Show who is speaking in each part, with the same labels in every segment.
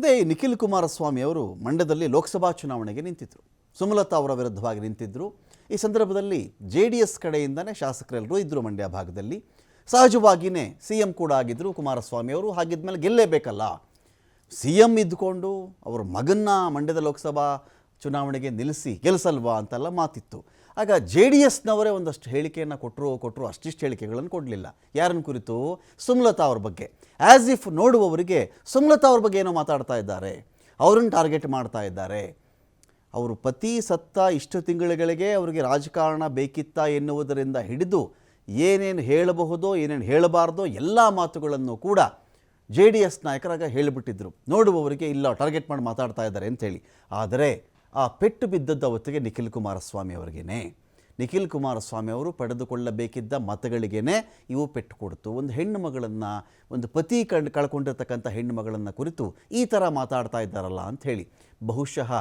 Speaker 1: ಇದೇ ನಿಖಿಲ್ ಕುಮಾರಸ್ವಾಮಿ ಅವರು ಮಂಡ್ಯದಲ್ಲಿ ಲೋಕಸಭಾ ಚುನಾವಣೆಗೆ ನಿಂತಿದ್ದರು. ಸುಮಲತಾ ಅವರ ವಿರುದ್ಧವಾಗಿ ನಿಂತಿದ್ದರು. ಈ ಸಂದರ್ಭದಲ್ಲಿ JDS ಕಡೆಯಿಂದನೇ ಶಾಸಕರೆಲ್ಲರೂ ಇದ್ದರು ಮಂಡ್ಯ ಭಾಗದಲ್ಲಿ. ಸಹಜವಾಗಿಯೇ CM ಕೂಡ ಆಗಿದ್ದರು ಕುಮಾರಸ್ವಾಮಿ ಅವರು. ಹಾಗಿದ್ಮೇಲೆ ಗೆಲ್ಲೇಬೇಕಲ್ಲ, CM ಇದ್ದುಕೊಂಡು ಅವ್ರ ಮಗನ್ನ ಮಂಡ್ಯದ ಲೋಕಸಭಾ ಚುನಾವಣೆಗೆ ನಿಲ್ಲಿಸಿ ಗೆಲ್ಲಿಸಲ್ವಾ ಅಂತೆಲ್ಲ ಮಾತಿತ್ತು. ಆಗ JDSನವರೇ ಒಂದಷ್ಟು ಹೇಳಿಕೆಯನ್ನು ಕೊಟ್ಟರು. ಅಷ್ಟಿಷ್ಟು ಹೇಳಿಕೆಗಳನ್ನು ಕೊಡಲಿಲ್ಲ. ಯಾರನ್ನು ಕುರಿತು? ಸುಮಲತಾ ಅವ್ರ ಬಗ್ಗೆ. ಆ್ಯಸ್ ಇಫ್ ನೋಡುವವರಿಗೆ ಸುಮಲತಾ ಅವ್ರ ಬಗ್ಗೆ ಏನೋ ಮಾತಾಡ್ತಾ ಇದ್ದಾರೆ, ಅವ್ರನ್ನ ಟಾರ್ಗೆಟ್ ಮಾಡ್ತಾ ಇದ್ದಾರೆ. ಅವರು ಪತಿ ಸತ್ತ ಇಷ್ಟು ತಿಂಗಳುಗಳಿಗೆ ಅವರಿಗೆ ರಾಜಕಾರಣ ಬೇಕಿತ್ತಾ ಎನ್ನುವುದರಿಂದ ಹಿಡಿದು ಏನೇನು ಹೇಳಬಹುದೋ ಏನೇನು ಹೇಳಬಾರ್ದೋ ಎಲ್ಲ ಮಾತುಗಳನ್ನು ಕೂಡ JDS ನಾಯಕರಾಗ ಹೇಳಿಬಿಟ್ಟಿದ್ರು. ನೋಡುವವರಿಗೆ ಇಲ್ಲ ಟಾರ್ಗೆಟ್ ಮಾಡಿ ಮಾತಾಡ್ತಾ ಇದ್ದಾರೆ ಅಂಥೇಳಿ. ಆದರೆ ಆ ಪೆಟ್ಟು ಬಿದ್ದದ್ದು ಅವತ್ತಿಗೆ ನಿಖಿಲ್ ಕುಮಾರಸ್ವಾಮಿ ಅವರಿಗೇನೆ. ನಿಖಿಲ್ ಕುಮಾರಸ್ವಾಮಿ ಅವರು ಪಡೆದುಕೊಳ್ಳಬೇಕಿದ್ದ ಮತಗಳಿಗೇನೆ ಇವು ಪೆಟ್ಟು ಕೊಡ್ತು. ಒಂದು ಹೆಣ್ಣು ಮಗಳನ್ನು, ಒಂದು ಪತಿ ಕಳ್ಕೊಂಡಿರ್ತಕ್ಕಂಥ ಹೆಣ್ಣು ಮಗಳನ್ನು ಕುರಿತು ಈ ಥರ ಮಾತಾಡ್ತಾ ಇದ್ದಾರಲ್ಲ ಅಂಥೇಳಿ ಬಹುಶಃ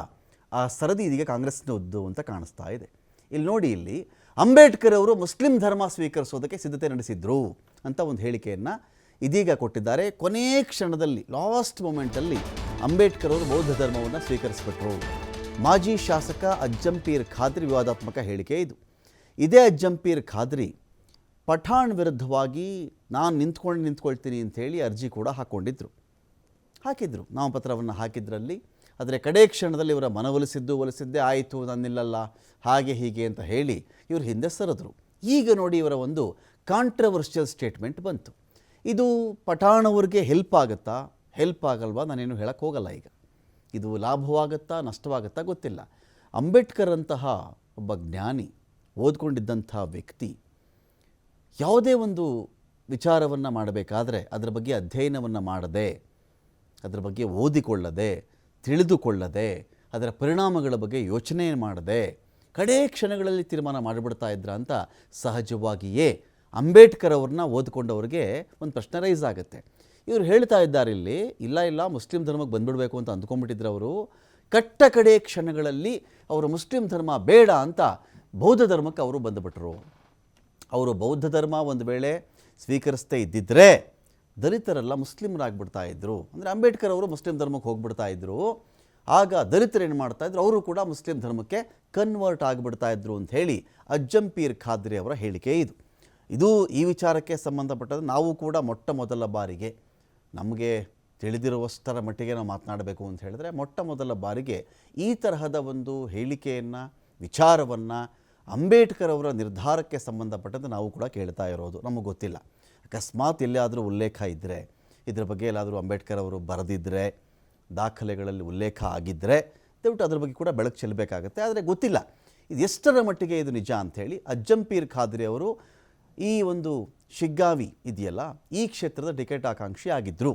Speaker 1: ಆ ಸರದಿ ಇದೀಗ ಕಾಂಗ್ರೆಸ್ನದ್ದು ಅಂತ ಕಾಣಿಸ್ತಾ ಇದೆ. ಇಲ್ಲಿ ನೋಡಿ, ಇಲ್ಲಿ ಅಂಬೇಡ್ಕರ್ ಅವರು ಮುಸ್ಲಿಂ ಧರ್ಮ ಸ್ವೀಕರಿಸೋದಕ್ಕೆ ಸಿದ್ಧತೆ ನಡೆಸಿದ್ರು ಅಂತ ಒಂದು ಹೇಳಿಕೆಯನ್ನು ಇದೀಗ ಕೊಟ್ಟಿದ್ದಾರೆ. ಕೊನೆ ಕ್ಷಣದಲ್ಲಿ, ಲಾಸ್ಟ್ ಮೊಮೆಂಟಲ್ಲಿ ಅಂಬೇಡ್ಕರ್ ಅವರು ಬೌದ್ಧ ಧರ್ಮವನ್ನು ಸ್ವೀಕರಿಸಿಬಿಟ್ರು. ಮಾಜಿ ಶಾಸಕ ಅಜ್ಜಂಪೀರ್ ಖಾದ್ರಿ ವಿವಾದಾತ್ಮಕ ಹೇಳಿಕೆ ಇದು. ಇದೇ ಅಜ್ಜಂಪೀರ್ ಖಾದ್ರಿ ಪಠಾಣ್ ವಿರುದ್ಧವಾಗಿ ನಾನು ನಿಂತ್ಕೊಳ್ತೀನಿ ಅಂಥೇಳಿ ಅರ್ಜಿ ಕೂಡ ಹಾಕಿದ್ರು. ನಾಮಪತ್ರವನ್ನು ಹಾಕಿದ್ರಲ್ಲಿ. ಆದರೆ ಕಡೇ ಕ್ಷಣದಲ್ಲಿ ಇವರ ಒಲಿಸಿದ್ದೇ ಆಯಿತು, ನಾನು ನಿಲ್ಲಲ್ಲ, ಹಾಗೆ ಹೀಗೆ ಅಂತ ಹೇಳಿ ಇವರು ಹಿಂದೆ ಸರಿದ್ರು. ಈಗ ನೋಡಿ, ಇವರ ಒಂದು ಕಾಂಟ್ರವರ್ಷಿಯಲ್ ಸ್ಟೇಟ್ಮೆಂಟ್ ಬಂತು. ಇದು ಪಠಾಣ್ ಅವ್ರಿಗೆ ಹೆಲ್ಪ್ ಆಗುತ್ತಾ, ಹೆಲ್ಪ್ ಆಗಲ್ವಾ, ನಾನೇನು ಹೇಳಕ್ಕೆ ಹೋಗಲ್ಲ. ಈಗ ಇದು ಲಾಭವಾಗುತ್ತಾ ನಷ್ಟವಾಗುತ್ತಾ ಗೊತ್ತಿಲ್ಲ. ಅಂಬೇಡ್ಕರ್ ಅಂತಹ ಒಬ್ಬ ಜ್ಞಾನಿ, ಓದ್ಕೊಂಡಿದ್ದಂಥ ವ್ಯಕ್ತಿ, ಯಾವುದೇ ಒಂದು ವಿಚಾರವನ್ನು ಮಾಡಬೇಕಾದ್ರೆ ಅದರ ಬಗ್ಗೆ ಅಧ್ಯಯನವನ್ನು ಮಾಡದೆ, ಅದರ ಬಗ್ಗೆ ಓದಿಕೊಳ್ಳದೆ, ತಿಳಿದುಕೊಳ್ಳದೆ, ಅದರ ಪರಿಣಾಮಗಳ ಬಗ್ಗೆ ಯೋಚನೆ ಮಾಡದೆ ಕಡೇ ಕ್ಷಣಗಳಲ್ಲಿ ತೀರ್ಮಾನ ಮಾಡಿಬಿಡ್ತಾ ಇದ್ರ ಅಂತ ಸಹಜವಾಗಿಯೇ ಅಂಬೇಡ್ಕರ್ ಅವ್ರನ್ನ ಓದ್ಕೊಂಡವ್ರಿಗೆ ಒಂದು ಪ್ರಶ್ನೆ ರೈಸ್ ಆಗುತ್ತೆ. ಇವರು ಹೇಳ್ತಾ ಇದ್ದಾರೆ ಇಲ್ಲಿ, ಇಲ್ಲ ಮುಸ್ಲಿಂ ಧರ್ಮಕ್ಕೆ ಬಂದುಬಿಡಬೇಕು ಅಂತ ಅಂದ್ಕೊಂಡ್ಬಿಟ್ಟಿದ್ರು ಅವರು. ಕಡೆ ಕ್ಷಣಗಳಲ್ಲಿ ಅವರು ಮುಸ್ಲಿಂ ಧರ್ಮ ಬೇಡ ಅಂತ ಬೌದ್ಧ ಧರ್ಮಕ್ಕೆ ಅವರು ಬಂದುಬಿಟ್ರು. ಅವರು ಬೌದ್ಧ ಧರ್ಮ ಒಂದು ವೇಳೆ ಸ್ವೀಕರಿಸದೇ ಇದ್ದಿದ್ದರೆ ದಲಿತರೆಲ್ಲ ಮುಸ್ಲಿಮರಾಗ್ಬಿಡ್ತಾ ಇದ್ರು. ಅಂದರೆ ಅಂಬೇಡ್ಕರ್ ಅವರು ಮುಸ್ಲಿಂ ಧರ್ಮಕ್ಕೆ ಹೋಗ್ಬಿಡ್ತಾ ಇದ್ರು. ಆಗ ದಲಿತರು ಏನು ಮಾಡ್ತಾಯಿದ್ರು, ಅವರು ಕೂಡ ಮುಸ್ಲಿಂ ಧರ್ಮಕ್ಕೆ ಕನ್ವರ್ಟ್ ಆಗಿಬಿಡ್ತಾ ಇದ್ರು ಅಂತ ಹೇಳಿ ಅಜ್ಜಂಪೀರ್ ಖಾದ್ರಿ ಅವರ ಹೇಳಿಕೆ ಇದು. ಈ ವಿಚಾರಕ್ಕೆ ಸಂಬಂಧಪಟ್ಟದ್ದು ನಾವು ಕೂಡ ಮೊಟ್ಟ ಮೊದಲ ಬಾರಿಗೆ, ನಮಗೆ ತಿಳಿದಿರುವಷ್ಟರ ಮಟ್ಟಿಗೆ ನಾವು ಮಾತನಾಡಬೇಕು ಅಂತ ಹೇಳಿದ್ರೆ, ಮೊಟ್ಟ ಮೊದಲ ಬಾರಿಗೆ ಈ ತರಹದ ಒಂದು ಹೇಳಿಕೆಯನ್ನು, ವಿಚಾರವನ್ನು ಅಂಬೇಡ್ಕರ್ ಅವರ ನಿರ್ಧಾರಕ್ಕೆ ಸಂಬಂಧಪಟ್ಟದ್ದು ನಾವು ಕೂಡ ಕೇಳ್ತಾ ಇರೋದು. ನಮಗೆ ಗೊತ್ತಿಲ್ಲ, ಅಕಸ್ಮಾತ್ ಎಲ್ಲಾದರೂ ಉಲ್ಲೇಖ ಇದ್ದರೆ, ಇದರ ಬಗ್ಗೆ ಎಲ್ಲಾದರೂ ಅಂಬೇಡ್ಕರ್ ಅವರು ಬರೆದಿದ್ದರೆ, ದಾಖಲೆಗಳಲ್ಲಿ ಉಲ್ಲೇಖ ಆಗಿದ್ದರೆ ದಯವಿಟ್ಟು ಅದ್ರ ಬಗ್ಗೆ ಕೂಡ ಬೆಳಕು ಚೆಲ್ಲಬೇಕಾಗತ್ತೆ. ಆದರೆ ಗೊತ್ತಿಲ್ಲ ಇದು ಎಷ್ಟರ ಮಟ್ಟಿಗೆ ಇದು ನಿಜ ಅಂಥೇಳಿ. ಅಜ್ಜಂಪೀರ್ ಖಾದ್ರಿ ಅವರು ಈ ಒಂದು ಶಿಗ್ಗಾವಿ ಇದೆಯಲ್ಲ, ಈ ಕ್ಷೇತ್ರದ ಟಿಕೆಟ್ ಆಕಾಂಕ್ಷಿ ಆಗಿದ್ದರು.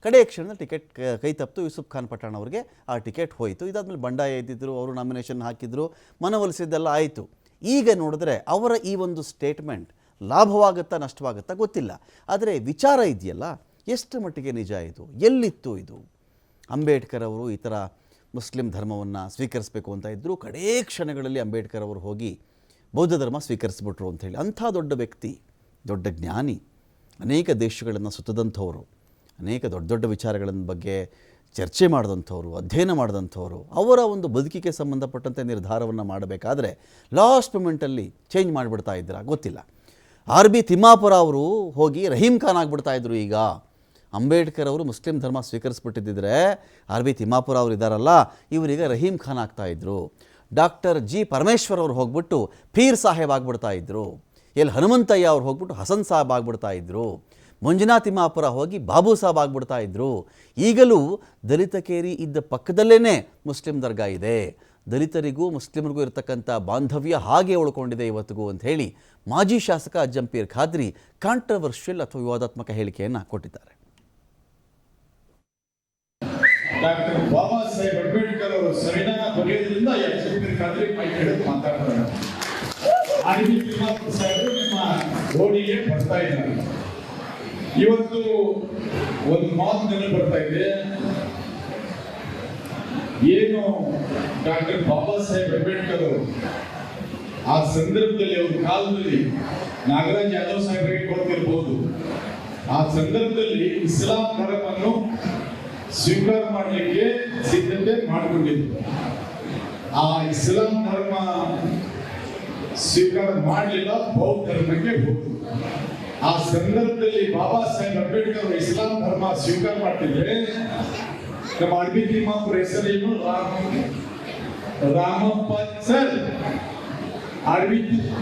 Speaker 1: ಕಡೆ ಕ್ಷಣದಲ್ಲಿ ಟಿಕೆಟ್ ಕೈ ತಪ್ಪಿತು. ಯೂಸುಫ್ ಖಾನ್ ಪಠಾಣ್ ಅವರಿಗೆ ಆ ಟಿಕೆಟ್ ಹೋಯಿತು. ಇದಾದಮೇಲೆ ಬಂಡಾಯ ಎದ್ದಿದ್ದರು, ಅವರು ನಾಮಿನೇಷನ್ ಹಾಕಿದ್ರು, ಮನವೊಲಿಸಿದ್ದೆಲ್ಲ ಆಯಿತು. ಈಗ ನೋಡಿದ್ರೆ ಅವರ ಈ ಒಂದು ಸ್ಟೇಟ್ಮೆಂಟ್ ಲಾಭವಾಗುತ್ತಾ ನಷ್ಟವಾಗುತ್ತಾ ಗೊತ್ತಿಲ್ಲ. ಆದರೆ ವಿಚಾರ ಇದೆಯಲ್ಲ, ಎಷ್ಟು ಮಟ್ಟಿಗೆ ನಿಜ ಇದು, ಎಲ್ಲಿತ್ತು ಇದು? ಅಂಬೇಡ್ಕರ್ ಅವರು ಈ ಥರ ಮುಸ್ಲಿಂ ಧರ್ಮವನ್ನು ಸ್ವೀಕರಿಸಬೇಕು ಅಂತ ಇದ್ದರು. ಕಡೇ ಕ್ಷಣಗಳಲ್ಲಿ ಅಂಬೇಡ್ಕರ್ ಅವರು ಹೋಗಿ ಬೌದ್ಧ ಧರ್ಮ ಸ್ವೀಕರಿಸ್ಬಿಟ್ರು ಅಂಥೇಳಿ. ಅಂಥ ದೊಡ್ಡ ವ್ಯಕ್ತಿ, ದೊಡ್ಡ ಜ್ಞಾನಿ, ಅನೇಕ ದೇಶಗಳನ್ನು ಸುತ್ತದಂಥವರು, ಅನೇಕ ದೊಡ್ಡ ವಿಚಾರಗಳ ಬಗ್ಗೆ ಚರ್ಚೆ ಮಾಡಿದಂಥವ್ರು, ಅಧ್ಯಯನ ಮಾಡಿದಂಥವ್ರು, ಅವರ ಒಂದು ಬದುಕಿಗೆ ಸಂಬಂಧಪಟ್ಟಂತೆ ನಿರ್ಧಾರವನ್ನು ಮಾಡಬೇಕಾದ್ರೆ ಲಾಸ್ಟ್ ಮೊಮೆಂಟಲ್ಲಿ ಚೇಂಜ್ ಮಾಡಿಬಿಡ್ತಾ ಇದ್ದೀರಾ ಗೊತ್ತಿಲ್ಲ. RB ತಿಮ್ಮಾಪುರ ಅವರು ಹೋಗಿ ರಹೀಂ ಖಾನ್ ಆಗಿಬಿಡ್ತಾಯಿದ್ರು. ಈಗ ಅಂಬೇಡ್ಕರ್ ಅವರು ಮುಸ್ಲಿಂ ಧರ್ಮ ಸ್ವೀಕರಿಸ್ಬಿಟ್ಟಿದ್ದರೆ RB ತಿಮ್ಮಾಪುರ ಅವರು ಇದ್ದಾರಲ್ಲ, ಇವರೀಗ ರಹೀಂ ಖಾನ್ ಆಗ್ತಾಯಿದ್ರು. ಡಾಕ್ಟರ್ G ಪರಮೇಶ್ವರ್ ಅವರು ಹೋಗ್ಬಿಟ್ಟು ಪೀರ್ ಸಾಹೇಬ್ ಆಗಿಬಿಡ್ತಾಯಿದ್ರು. ಹನುಮಂತಯ್ಯ ಅವ್ರು ಹೋಗ್ಬಿಟ್ಟು ಹಸನ್ ಸಾಹೇಬ್ ಆಗಿಬಿಡ್ತಾಯಿದ್ರು. ಮಂಜುನಾಥ್ ತಿಮ್ಮಾಪುರ ಹೋಗಿ ಬಾಬು ಸಾಹೇಬ್ ಆಗಿಬಿಡ್ತಾ ಇದ್ರು. ಈಗಲೂ ದಲಿತ ಕೇರಿ ಇದ್ದ ಪಕ್ಕದಲ್ಲೇ ಮುಸ್ಲಿಂ ದರ್ಗಾ ಇದೆ. ದಲಿತರಿಗೂ ಮುಸ್ಲಿಮರಿಗೂ ಇರತಕ್ಕಂಥ ಬಾಂಧವ್ಯ ಹಾಗೆ ಉಳ್ಕೊಂಡಿದೆ ಇವತ್ತಿಗೂ ಅಂತ ಹೇಳಿ ಮಾಜಿ ಶಾಸಕ ಅಜ್ಜಂಪೀರ್ ಖಾದ್ರಿ ಕಾಂಟ್ರವರ್ಷಿಯಲ್ ಅಥವಾ ವಿವಾದಾತ್ಮಕ ಹೇಳಿಕೆಯನ್ನು ಕೊಟ್ಟಿದ್ದಾರೆ.
Speaker 2: ಡಾಕ್ಟರ್ ಬಾಬಾ ಸಾಹೇಬ್ ಅಂಬೇಡ್ಕರ್ ಅವರು ಸಂವಿಧಾನ ಬರೆಯೋದ್ರಿಂದ ಅಜ್ಜಂಪೀರ್ ಖಾದ್ರಿ ಮಾತಾಡ್ತಾರೆ. RB ತಿಮ್ಮಾಪುರ ಸಾಹೇಬರು ನಿಮ್ಮ ಓಡಿಗೆ ಬರ್ತಾ ಇದ್ದಾರೆ. ಇವತ್ತು ಒಂದು ಮಾತು ನೆನಪು ಬರ್ತಾ ಇದೆ. ಏನು ಡಾಕ್ಟರ್ ಬಾಬಾ ಸಾಹೇಬ್ ಅಂಬೇಡ್ಕರ್ ಅವರು ಆ ಸಂದರ್ಭದಲ್ಲಿ, ಅವ್ರ ಕಾಲದಲ್ಲಿ ನಾಗರಾಜ್ ಯಾದವ್ ಸಾಹೇಬರಿಗೆ ಕೊಡ್ತಿರ್ಬೋದು, ಆ ಸಂದರ್ಭದಲ್ಲಿ ಇಸ್ಲಾಂ ಧರ್ಮವನ್ನು ಸ್ವೀಕಾರ ಮಾಡಲಿಕ್ಕೆ ಸಿದ್ಧತೆ ಮಾಡಿಕೊಂಡಿದ್ರು. ಆ ಇಸ್ಲಾಂ ಧರ್ಮ ಸ್ವೀಕಾರ ಮಾಡಲಿಲ್ಲ, ಬೌದ್ಧ ಧರ್ಮಕ್ಕೆ ಹೋದ್ರು. ಆ ಸಂದರ್ಭದಲ್ಲಿ ಬಾಬಾ ಸಾಹೇಬ್ ಅಂಬೇಡ್ಕರ್ ಅವರು ಇಸ್ಲಾಂ ಧರ್ಮ ಸ್ವೀಕಾರ ಮಾಡ್ತಿದ್ರೆ ನಮ್ಮ ಅರಬಿ ತಿಮ್ಮಾಪುರ ಹೆಸರೇನು ರಾಮಪ್ಪ ಸರ್. ಅರಬಿ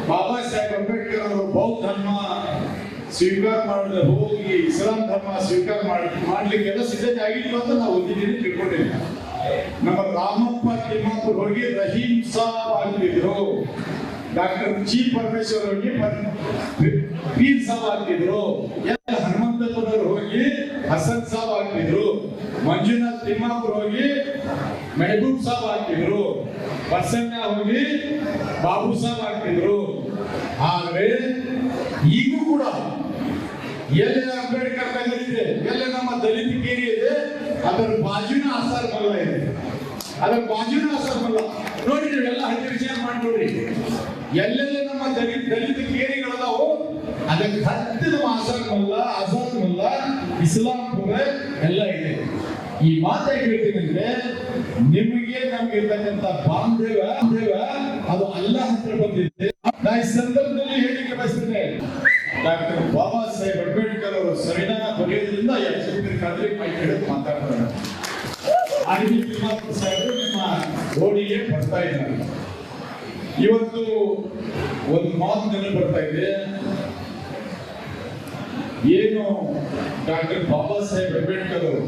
Speaker 2: ಬಾಬಾ ಸಾಹೇಬ್ ಅಂಬೇಡ್ಕರ್ ಅವರು ಬೌದ್ಧ ಧರ್ಮ ಸ್ವೀಕಾರ ಮಾಡಿದ್ರೆ ಹೋಗಿ ಇಸ್ಲಾಂ ಧರ್ಮ ಸ್ವೀಕಾರ ಮಾಡ್ಲಿಕ್ಕೆಲ್ಲ ಸಿದ್ಧತೆ ಆಗಿತ್ತು ಅಂತ ನಾವು ಓದಿದ್ದೀನಿ, ತಿಳ್ಕೊಂಡಿದ್ದೀವಿ. ನಮ್ಮ ರಾಮಪ್ಪ ತಿಮ್ಮಾಪುರ ಹೋಗಿ ರಹೀಂ ಸಾಬ್ ಆಗ್ತಿದ್ರು, ಡಾಕ್ಟರ್ ಜಿ ಪರಮೇಶ್ವರ್ ಹೋಗಿ ಪೀರ್ ಸಾಬ್ ಆಗ್ತಿದ್ರು, ಹನುಮಂತಪ್ಪನವರು ಹೋಗಿ ಹಸನ್ ಸಾಬ್ ಆಗ್ತಿದ್ರು, ಮಂಜುನಾಥ್ ತಿಮ್ಮಾಪುರ ಹೋಗಿ ಮೆಹಬೂಬ್ ಸಾಬ್ ಆಗ್ತಿದ್ರು, ಬಸಣ್ಣ ಹೋಗಿ ಬಾಬು ಸಾಬ್ ಆಗ್ತಿದ್ರು. ಆದ್ರೆ ಈಗೂ ಕೂಡ ಎಲ್ಲ ಅಂಬೇಡ್ಕರ್ ನಗರ ಇದೆ, ಎಲ್ಲ ನಮ್ಮ ದಲಿತ ಕೇರಿ ಇದೆ, ಅದರ ಬಾಜುನ ಆಸಾರ ಮಲ್ಲ ಇದೆ, ಅದರ ಬಾಜುನ ಆಸಾರ ಮಲ್ಲ ನೋಡಿ, ನೀವೆಲ್ಲ ಹಳ್ಳಿ ವಿಚಾರ ಮಾಡಿ ನೋಡ್ರಿ. ಎಲ್ಲೆಲ್ಲ ನಮ್ಮ ದಲಿತ ಕೇರಿಗಳದಾವು, ಅದಕ್ಕೆ ಹತ್ತು ನಮ್ಮ ಆಸಾರ್ ಮಲ್ಲ, ಆಜಾದ್ ಮಲ್ಲ, ಇಸ್ಲಾಂಪುರ ಎಲ್ಲ ಇದೆ. ಈ ಮಾತಾಗಿ ಹೇಳ್ತೀನಿ ಅಂದ್ರೆ ನಿಮಗೆ ನಮ್ಗೆ ಇರ್ತಕ್ಕಂಥ ಬಾಂಧವ್ಯ ಅದು ಅಲ್ಲಾಹ್ ಹತ್ರ ಬಂದಿದೆ. ನಾ ಈ ಸಂದರ್ಭದಲ್ಲಿ ಹೇಳಿಕೆ ಬಯಸ್ತೇನೆ, ಡಾಕ್ಟರ್ ಬಾಬಾ ಸಾಹೇಬ್ ಅಂಬೇಡ್ಕರ್ ಅವರು ಸಂವಿಧಾನ ಬರೆಯೋದ್ರಿಂದ ಶಬೀರ್ ಖಾದ್ರಿ ಮೈಕ್ ಹಿಡಿದು ಮಾತಾಡ್ತಾರೆ. ಆರ್ಮಿ ತಿಮ್ಮಾಪುರ ಸಾಹೇಬರು ನಿಮ್ಮ ಓಣಿಗೆ ಬರ್ತಾ ಇದ್ದಾರೆ. ಇವತ್ತು ಒಂದು ಮಾತು ನೆನಪು ಬರ್ತಾ ಇದೆ. ಏನು ಡಾಕ್ಟರ್ ಬಾಬಾ ಸಾಹೇಬ್ ಅಂಬೇಡ್ಕರ್ ಅವರು